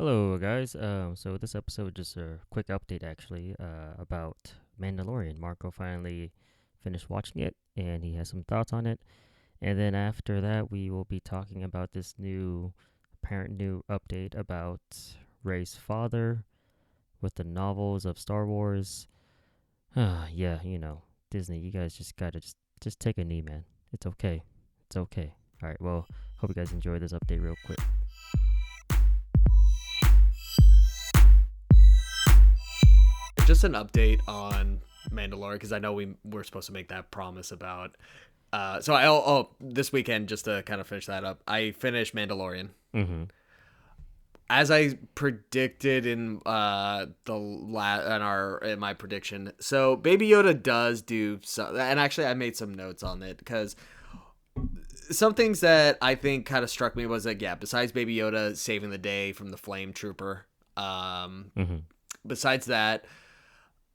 Hello, guys. So this episode just a quick update, actually, about Mandalorian. Marco finally finished watching it, and he has some thoughts on it. And then after that, we will be talking about this apparent new update about Rey's father with the novels of Star Wars. Yeah, Disney. You guys just gotta just take a knee, man. It's okay. It's okay. All right. Well, hope you guys enjoy this update real quick. Just an update on Mandalorian because I know we were supposed to make that promise about. This weekend, just to kind of finish that up, I finished Mandalorian Mm-hmm. as I predicted in my prediction. So Baby Yoda does do so, and actually I made some notes on it because some things that I think kind of struck me was like, yeah, besides Baby Yoda saving the day from the Flame Trooper, besides that.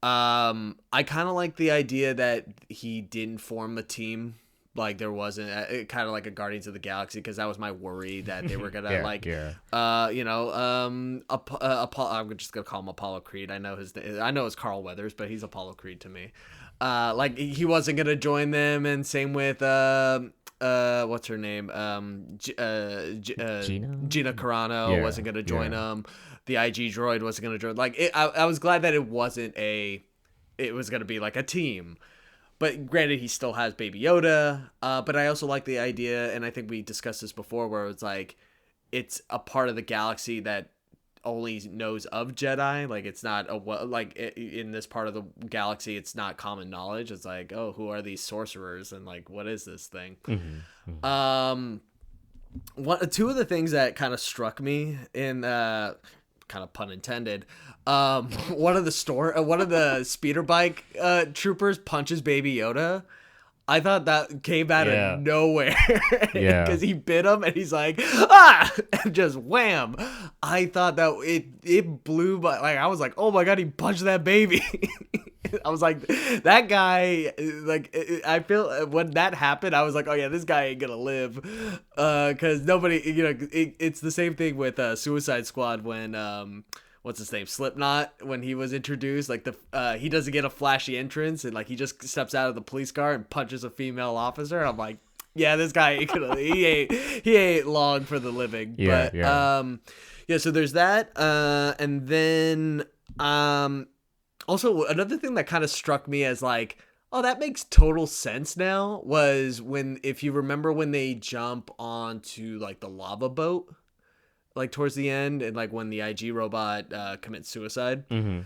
I kind of like the idea that he didn't form a team. Like there wasn't kind of like a Guardians of the Galaxy, because that was my worry that they were gonna I'm just gonna call him Apollo Creed. I know it's Carl Weathers, but he's Apollo Creed to me. Like he wasn't gonna join them, and same with what's her name? Gina Carano wasn't gonna join them. The IG droid wasn't gonna join. Like I was glad that it was gonna be like a team. But granted, he still has Baby Yoda. But I also like the idea, and I think we discussed this before, where it's like it's a part of the galaxy that only knows of Jedi. Like it's not in this part of the galaxy, it's not common knowledge. It's like, oh, who are these sorcerers, and like what is this thing? Mm-hmm. Two of the things that kind of struck me in kind of pun intended. One of the speeder bike troopers punches Baby Yoda. I thought that came out of nowhere because he bit him and he's like, and just wham. I thought that it blew by, like, I was like, oh my God, he punched that baby. I was like, that guy, like, I feel when that happened, I was like, oh yeah, this guy ain't gonna live. Cause nobody, it's the same thing with Suicide Squad when, what's his name, Slipknot, when he was introduced, like he doesn't get a flashy entrance, and like he just steps out of the police car and punches a female officer. And I'm like, yeah, this guy he ain't long for the living. So there's that, and then also another thing that kind of struck me as like, oh, that makes total sense now, was if you remember when they jump onto like the lava boat, like towards the end, and like when the IG robot commits suicide, and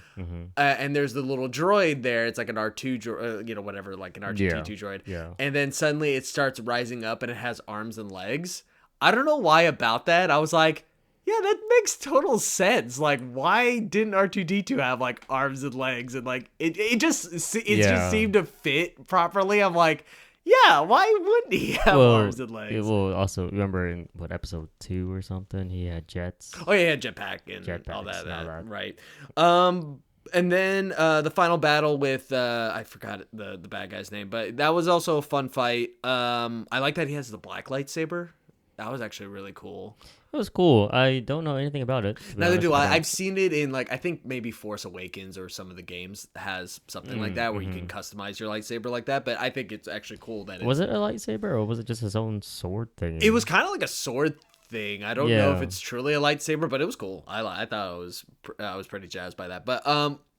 there's the little droid there. It's like an R2 droid, like an R2D2 droid. Yeah. And then suddenly it starts rising up and it has arms and legs. I don't know why about that. I was like, yeah, that makes total sense. Like, why didn't R2D2 have like arms and legs? And like it just seemed to fit properly. I'm like, yeah, why wouldn't he have arms and legs? Well, also remember in episode 2 or something, he had jets. Oh yeah, jetpack and all that, right? And then the final battle with I forgot the bad guy's name, but that was also a fun fight. I like that he has the black lightsaber. That was actually really cool. It was cool. I don't know anything about it. Neither do I. I've seen it in, like, I think maybe Force Awakens or some of the games has something like that where you can customize your lightsaber like that. But I think it's actually cool that was it a lightsaber or was it just his own sword thing? It was kind of like a sword thing. I don't know if it's truly a lightsaber, but it was cool. I thought I was pretty jazzed by that. But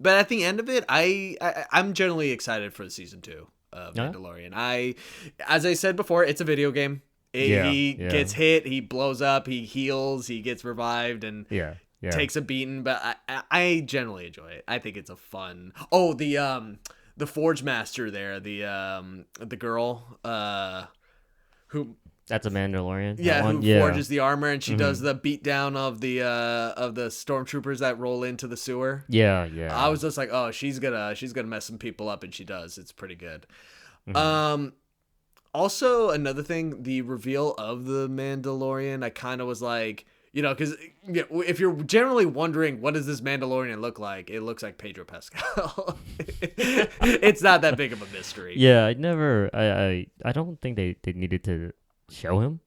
at the end of it, I'm generally excited for the season 2 of Mandalorian. As I said before, it's a video game. He gets hit, he blows up, he heals, he gets revived, and takes a beating. But I generally enjoy it. I think it's a fun. Oh, the Forge Master there, the girl who. That's a Mandalorian. Yeah, who forges the armor, and she does the beatdown of the stormtroopers that roll into the sewer. Yeah. I was just like, oh, she's gonna mess some people up, and she does. It's pretty good. Also, another thing, the reveal of the Mandalorian, I kind of was like, because if you're generally wondering what does this Mandalorian look like, it looks like Pedro Pascal. It's not that big of a mystery. Yeah, I don't think they needed to show him,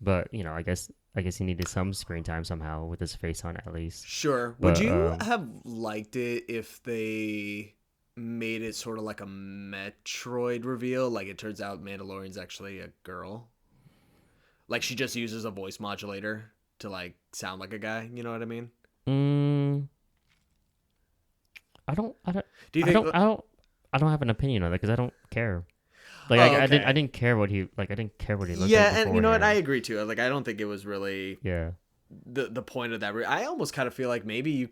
but I guess I guess he needed some screen time somehow with his face on at least. Sure. But, Would you have liked it if they made it sort of like a Metroid reveal? Like it turns out Mandalorian's actually a girl. Like she just uses a voice modulator to like sound like a guy. You know what I mean? I don't. Do you think? I don't have an opinion on that because I don't care. Like I didn't care what he I didn't care what he looked like. Yeah, and you know what? I agree too. Like I don't think it was really the point of that. I almost kind of feel like maybe you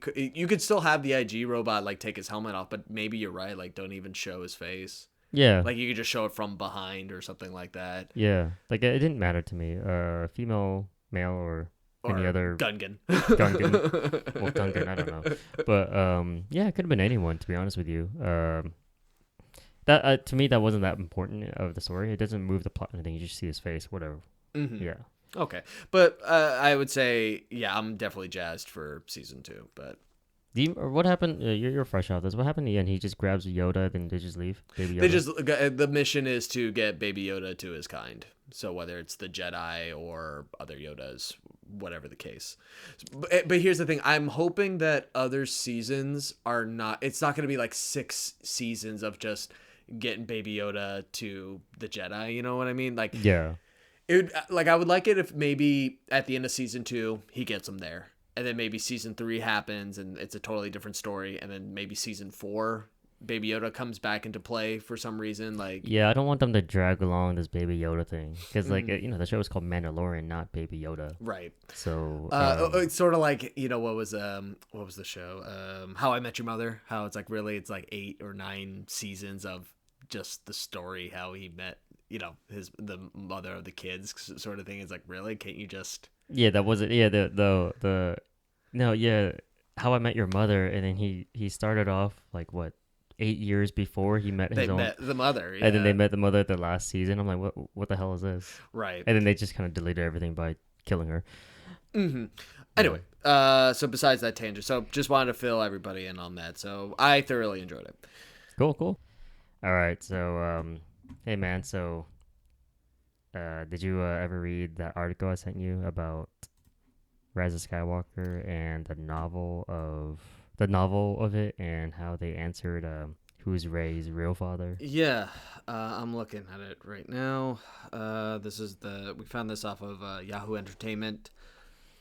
could still have the IG robot like take his helmet off, but maybe you're right. Like don't even show his face. Yeah. Like you could just show it from behind or something like that. Yeah. Like it didn't matter to me. Female, male, or any other Gungan. Well, Gungan, I don't know. But yeah, it could have been anyone to be honest with you. That to me that wasn't that important of the story. It doesn't move the plot or anything. You just see his face, whatever. Mm-hmm. Yeah. Okay, but I would say I'm definitely jazzed for season 2. But what happened? You're fresh out this. What happened in the end? He just grabs Yoda, then they just leave. Baby Yoda. They just the mission is to get Baby Yoda to his kind. So whether it's the Jedi or other Yodas, whatever the case. But here's the thing: I'm hoping that other seasons are not. It's not going to be like 6 seasons of just getting Baby Yoda to the Jedi. You know what I mean? Like yeah. I would like it if maybe at the end of season 2 he gets him there, and then maybe season 3 happens and it's a totally different story, and then maybe season 4 Baby Yoda comes back into play for some reason. Like yeah, I don't want them to drag along this Baby Yoda thing because like the show is called Mandalorian, not Baby Yoda. Right. So it's sort of like what was the show? How I Met Your Mother. How it's like really it's like 8 or 9 seasons of just the story how he met the mother of the kids sort of thing. Is like really can't you just that wasn't the no How I Met Your Mother, and then he started off like what 8 years before he met met the mother, and then they met the mother at the last season. I'm like, what the hell is this? Right. And then they just kind of deleted everything by killing her. Mm-hmm. Anyway, so besides that tangent, so just wanted to fill everybody in on that. So I thoroughly enjoyed it. Cool. All right, so hey man, so did you ever read that article I sent you about Rise of Skywalker and the novel of it and how they answered who's Rey's real father? Yeah, I'm looking at it right now. We found this off of Yahoo Entertainment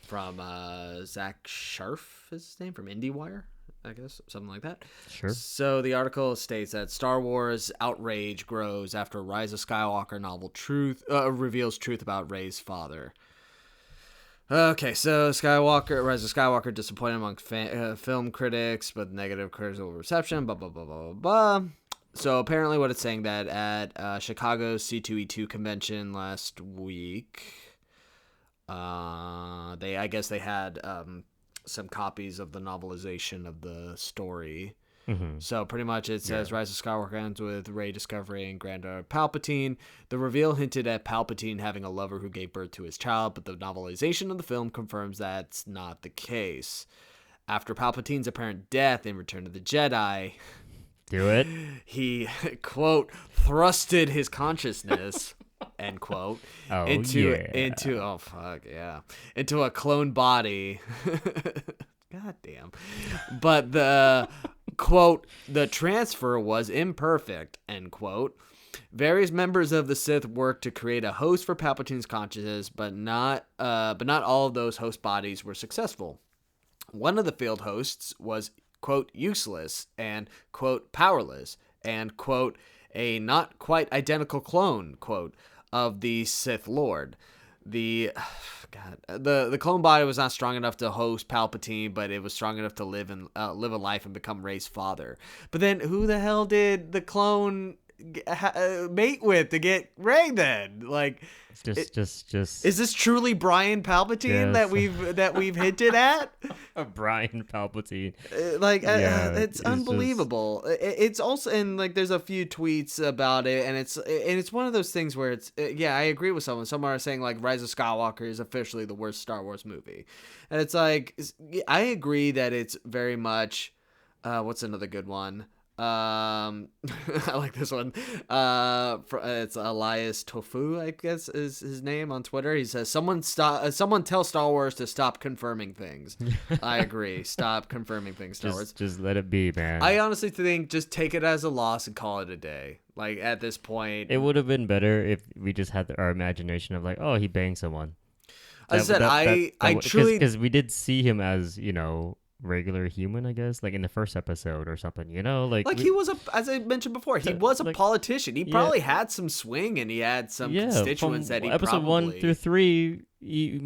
from Zach Sharf, is his name, from IndieWire, I guess, something like that. Sure. So the article states that Star Wars outrage grows after Rise of Skywalker novel reveals truth about Rey's father. Okay, so Rise of Skywalker disappointed among film critics, but negative critical reception, blah, blah, blah, blah, blah. So apparently what it's saying that at Chicago's C2E2 convention last week, I guess they had some copies of the novelization of the story. Mm-hmm. So pretty much it says Rise of Skywalker ends with Rey discovering Granddaughter Palpatine. The reveal hinted at Palpatine having a lover who gave birth to his child, but the novelization of the film confirms that's not the case. After Palpatine's apparent death in Return of the Jedi, do it. He, quote, thrusted his consciousness, end quote, into a clone body. God damn. But the quote, the transfer was imperfect, end quote. Various members of the Sith worked to create a host for Palpatine's consciousness, but not all of those host bodies were successful. One of the failed hosts was, quote, useless and, quote, powerless and, quote, a not quite identical clone, quote, of the Sith Lord. The clone body was not strong enough to host Palpatine, but it was strong enough to live a life and become Rey's father. But then, who the hell did the clone mate with to get Rey? Then, like, just is this truly Bryan Palpatine that we've hinted at? Bryan Palpatine, it's unbelievable. It's also, and like there's a few tweets about it, and it's one of those things where it's I agree with someone. Some are saying like Rise of Skywalker is officially the worst Star Wars movie, and it's like I agree that it's very much what's another good one. I like this one. It's Elias Tofu, I guess is his name on Twitter. He says, "Someone tell Star Wars to stop confirming things." I agree. Stop confirming things, Star Wars. Just let it be, man. I honestly think just take it as a loss and call it a day. Like at this point, it would have been better if we just had our imagination of like, oh, he banged someone. I truly, because we did see him as regular human, I guess, like in the first episode or something, he was as I mentioned before, he was a politician. He probably had some swing and he had some constituents that he episode 1 through 3, he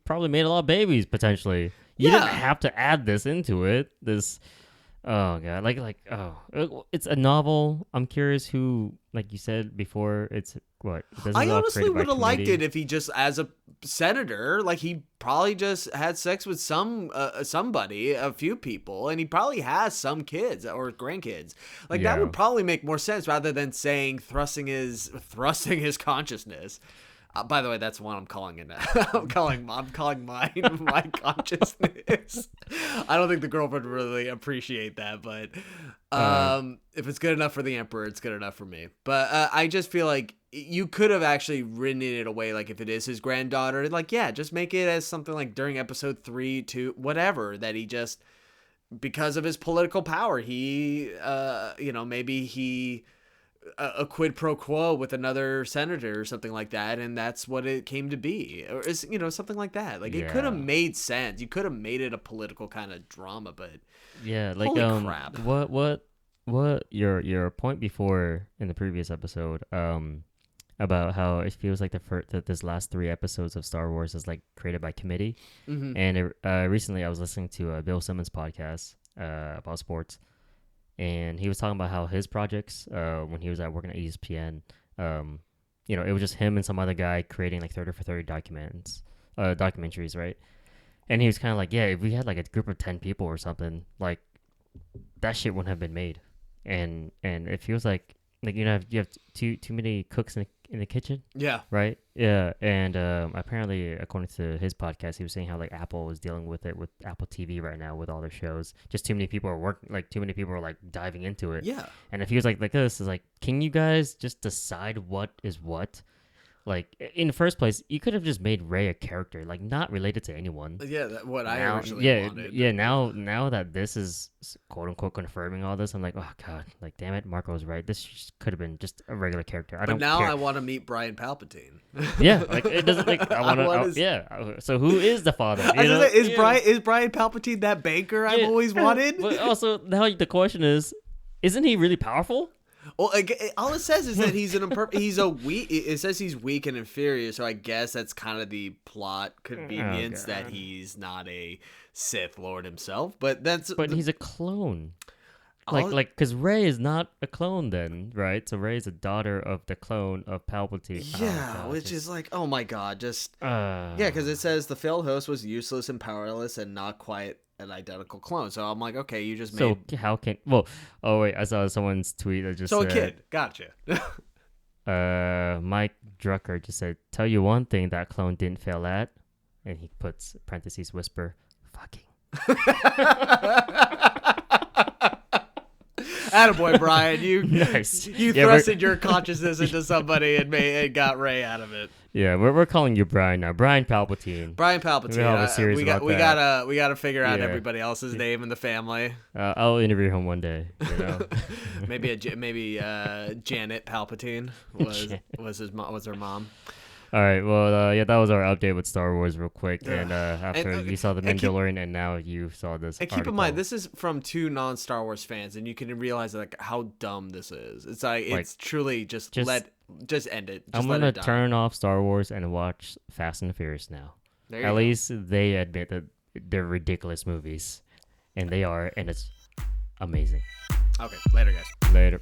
probably made a lot of babies potentially. You didn't have to add this into it. Oh god, it's a novel. I'm curious who, like you said before, it's what. I honestly would have liked it if he just, as a senator, like he probably just had sex with somebody, a few people, and he probably has some kids or grandkids. Like that would probably make more sense rather than saying thrusting his consciousness. By the way, that's what I'm calling it now. I'm calling my consciousness. I don't think the girlfriend would really appreciate that, but if it's good enough for the Emperor, it's good enough for me. But I just feel like you could have actually written it away, like if it is his granddaughter, like just make it as something like during episode 3, 2, whatever, that he just, because of his political power, he, maybe he. A quid pro quo with another senator or something like that, and that's what it came to be, or is something like that. Like it could have made sense. You could have made it a political kind of drama, but holy crap. What your point before in the previous episode about how it feels like that this last 3 episodes of Star Wars is like created by committee, and recently I was listening to Bill Simmons' podcast about sports. And he was talking about how his projects, when he was working at ESPN, it was just him and some other guy creating like 30 for 30 documentaries, right? And he was kind of like, if we had like a group of 10 people or something, like that shit wouldn't have been made. And it feels like you have too many cooks in the kitchen. Yeah. Right. Yeah. And apparently, according to his podcast, he was saying how like Apple is dealing with it with Apple TV right now with all their shows. Just too many people are working. Like too many people are like diving into it. Yeah. And it feels like this is like, can you guys just decide what is what? Like in the first place, you could have just made Rey a character, like not related to anyone. Yeah, I originally wanted. Yeah. Now that this is quote unquote confirming all this, I'm like, oh god, like damn it, Marco was right. This could have been just a regular character. But now I want to meet Bryan Palpatine. Yeah, like it doesn't like I want to. Yeah. So who is the father? Is Bryan Palpatine that banker I've always wanted? But also now the question is, isn't he really powerful? Well, all it says is that he's it says he's weak and inferior, so I guess that's kind of the plot convenience that he's not a Sith Lord himself. But he's a clone. Because Rey is not a clone then, right? So Rey is a daughter of the clone of Palpatine. Yeah, which is like, oh my god, just because it says the failed host was useless and powerless and not quite an identical clone. So I'm like, okay, you just made. So how can? Well, oh wait, I saw someone's tweet that just said, a kid, gotcha. Mike Drucker just said, "Tell you one thing that clone didn't fail at," and he puts parentheses whisper, "fucking." Attaboy, Brian. You nice. You thrusted your consciousness into somebody and got Rey out of it. Yeah, we're calling you Brian now. Bryan Palpatine. Bryan Palpatine. We gotta figure out everybody else's name in the family. I'll interview him one day. Maybe Janet Palpatine was her mom. All right, well, that was our update with Star Wars real quick. And after you saw The Mandalorian and now you saw this And keep in mind, this is from 2 non-Star Wars fans, and you can realize like how dumb this is. It's it's truly just end it. I'm going to turn off Star Wars and watch Fast and Furious now. At least they admit that they're ridiculous movies. And they are, and it's amazing. Okay, later, guys. Later.